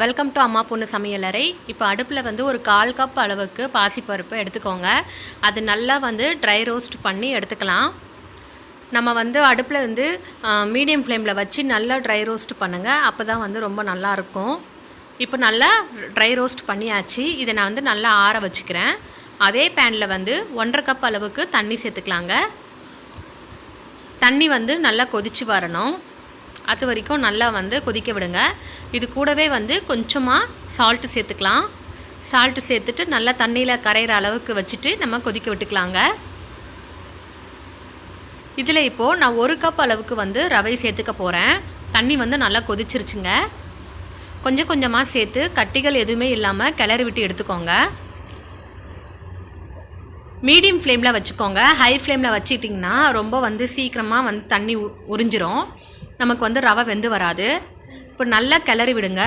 Welcome to அம்மா பொண்ணு சமையலறை. இப்போ அடுப்பில் வந்து ஒரு 1/4 கப் அளவுக்கு பாசிப்பருப்பு எடுத்துக்கோங்க. அது நல்லா வந்து ட்ரை ரோஸ்ட் பண்ணி எடுத்துக்கலாம். நம்ம வந்து அடுப்பில் வந்து மீடியம் ஃப்ளேமில் வச்சு நல்லா ட்ரை ரோஸ்ட் பண்ணுங்கள். அப்போ தான் வந்து ரொம்ப நல்லாயிருக்கும். இப்போ நல்லா ட்ரை ரோஸ்ட் பண்ணியாச்சு. இதை நான் வந்து நல்லா ஆற வச்சுக்கிறேன். அதே பேனில் வந்து 1/2 கப் அளவுக்கு தண்ணி சேர்த்துக்கலாங்க. தண்ணி வந்து நல்லா கொதித்து வரணும். அது வரைக்கும் நல்லா வந்து கொதிக்க விடுங்க. இது கூடவே வந்து கொஞ்சமாக சால்ட்டு சேர்த்துக்கலாம். சால்ட்டு சேர்த்துட்டு நல்லா தண்ணியில் கரையிற அளவுக்கு வச்சுட்டு நம்ம கொதிக்க விட்டுக்கலாங்க. இதில் இப்போது நான் 1 கப் அளவுக்கு வந்து ரவை சேர்த்துக்க போகிறேன். தண்ணி வந்து நல்லா கொதிச்சிருச்சுங்க. கொஞ்சம் கொஞ்சமாக சேர்த்து கட்டிகள் எதுவுமே இல்லாமல் கிளறி விட்டு எடுத்துக்கோங்க. மீடியம் ஃப்ளேமில் வச்சுக்கோங்க. ஹை ஃப்ளேமில் வச்சுக்கிட்டிங்கன்னா ரொம்ப வந்து சீக்கிரமாக வந்து தண்ணி உறிஞ்சிரும். நமக்கு வந்து ரவை வெந்து வராது. இப்போ நல்லா கிளறி விடுங்க.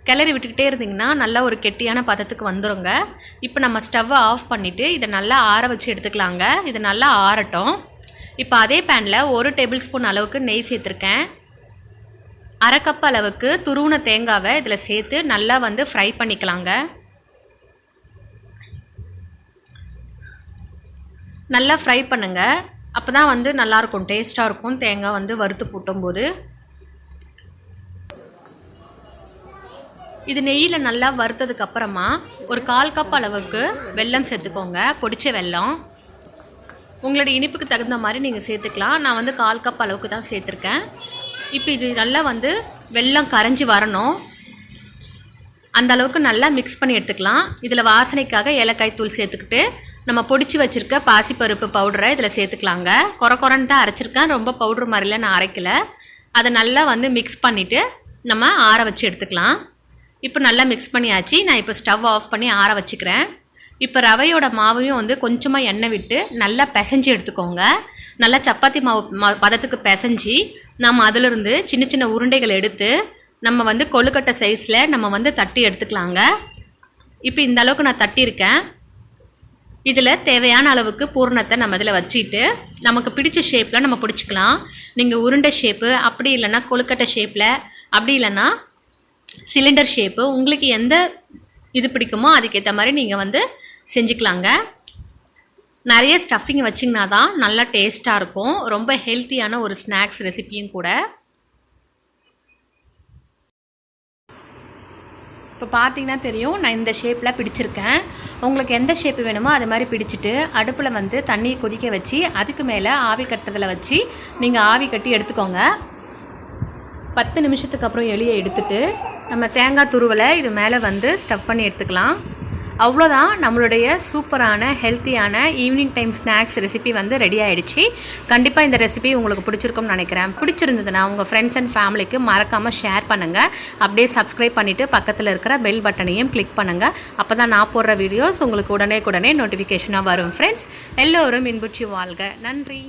கிளறி விட்டுக்கிட்டே இருந்திங்கன்னா நல்லா ஒரு கெட்டியான பதத்துக்கு வந்துடுங்க. இப்போ நம்ம ஸ்டவ்வை ஆஃப் பண்ணிவிட்டு இதை நல்லா ஆற வச்சு எடுத்துக்கலாங்க. இது நல்லா ஆறட்டும். இப்போ அதே பேனில் 1 டேபிள் ஸ்பூன் அளவுக்கு நெய் சேர்த்துருக்கேன். 1/2 கப் அளவுக்கு துருவின தேங்காவை இதில் சேர்த்து நல்லா வந்து ஃப்ரை பண்ணிக்கலாங்க. நல்லா ஃப்ரை பண்ணுங்கள். அப்போ தான் வந்து நல்லாயிருக்கும், டேஸ்ட்டாக இருக்கும். தேங்காய் வந்து வறுத்து போட்டும்போது இது நெய்யில் நல்லா வறுத்ததுக்கப்புறமா ஒரு 1/4 கப் அளவுக்கு வெல்லம் சேர்த்துக்கோங்க. பொடிச்ச வெல்லம் உங்களோட இனிப்புக்கு தகுந்த மாதிரி நீங்கள் சேர்த்துக்கலாம். நான் வந்து 1/4 கப் அளவுக்கு தான் சேர்த்துருக்கேன். இப்போ இது நல்லா வந்து வெல்லம் கரைஞ்சி வரணும். அந்த அளவுக்கு நல்லா மிக்ஸ் பண்ணி எடுத்துக்கலாம். இதில் வாசனைக்காக ஏலக்காய் தூள் சேர்த்துக்கிட்டு நம்ம பொடிச்சு வச்சுருக்க பாசிப்பருப்பு பவுடரை இதில் சேர்த்துக்கலாங்க. குறன்னு தான் அரைச்சிருக்கேன், ரொம்ப பவுட்ரு மாதிரிலாம் நான் அரைக்கலை. அதை நல்லா வந்து மிக்ஸ் பண்ணிவிட்டு நம்ம ஆற வச்சு எடுத்துக்கலாம். இப்போ நல்லா மிக்ஸ் பண்ணியாச்சு. நான் இப்போ ஸ்டவ் ஆஃப் பண்ணி ஆற வச்சுக்கிறேன். இப்போ ரவையோட மாவையும் வந்து கொஞ்சமாக எண்ணெய் விட்டு நல்லா பிசைஞ்சு எடுத்துக்கோங்க. நல்லா சப்பாத்தி மாவு பதத்துக்கு பிசைஞ்சி நம்ம அதிலிருந்து சின்ன சின்ன உருண்டைகள் எடுத்து நம்ம வந்து கொழுக்கட்டை சைஸில் நம்ம வந்து தட்டி எடுத்துக்கலாங்க. இப்போ இந்த அளவுக்கு நான் தட்டியிருக்கேன். இதில் தேவையான அளவுக்கு பூரணத்தை நம்ம இதில் வச்சுட்டு நமக்கு பிடிச்ச ஷேப்பில் நம்ம பிடிச்சிக்கலாம். நீங்கள் உருண்டை ஷேப்பு, அப்படி இல்லைன்னா கொழுக்கட்டை ஷேப்பில், அப்படி இல்லைன்னா சிலிண்டர் ஷேப்பு, உங்களுக்கு எந்த இது பிடிக்குமோ அதுக்கேற்ற மாதிரி நீங்கள் வந்து செஞ்சுக்கலாங்க. நிறைய ஸ்டஃபிங் வச்சிங்கன்னா தான் நல்லா டேஸ்ட்டாக இருக்கும். ரொம்ப ஹெல்த்தியான ஒரு ஸ்நாக்ஸ் ரெசிபியும் கூட. இப்போ பார்த்தீங்கன்னா தெரியும், நான் இந்த ஷேப்பில் பிடிச்சிருக்கேன். உங்களுக்கு எந்த ஷேப்பு வேணுமோ அது மாதிரி பிடிச்சிட்டு அடுப்பில் வந்து தண்ணி கொதிக்க வச்சு அதுக்கு மேலே ஆவி கட்டுறதில் வச்சு நீங்கள் ஆவி கட்டி எடுத்துக்கோங்க. 10 நிமிஷத்துக்கு அப்புறம் எளியை எடுத்துட்டு நம்ம தேங்காய் துருவலை இது மேலே வந்து ஸ்டஃப் பண்ணி எடுத்துக்கலாம். அவ்வளோதான், நம்மளுடைய சூப்பரான ஹெல்த்தியான ஈவினிங் டைம் ஸ்நாக்ஸ் ரெசிபி வந்து ரெடி ஆகிடுச்சு. கண்டிப்பாக இந்த ரெசிபி உங்களுக்கு பிடிச்சிருக்கும்னு நினைக்கிறேன். பிடிச்சிருந்ததுன்னா உங்கள் ஃப்ரெண்ட்ஸ் அண்ட் ஃபேமிலிக்கு மறக்காமல் ஷேர் பண்ணுங்கள். அப்படியே சப்ஸ்கிரைப் பண்ணிவிட்டு பக்கத்தில் இருக்கிற பெல் பட்டனையும் கிளிக் பண்ணுங்கள். அப்போ தான் நான் போடுற வீடியோஸ் உங்களுக்கு உடனே நோட்டிஃபிகேஷனாக வரும். ஃப்ரெண்ட்ஸ் எல்லோரும் இன்புற்று வாழ்க. நன்றி.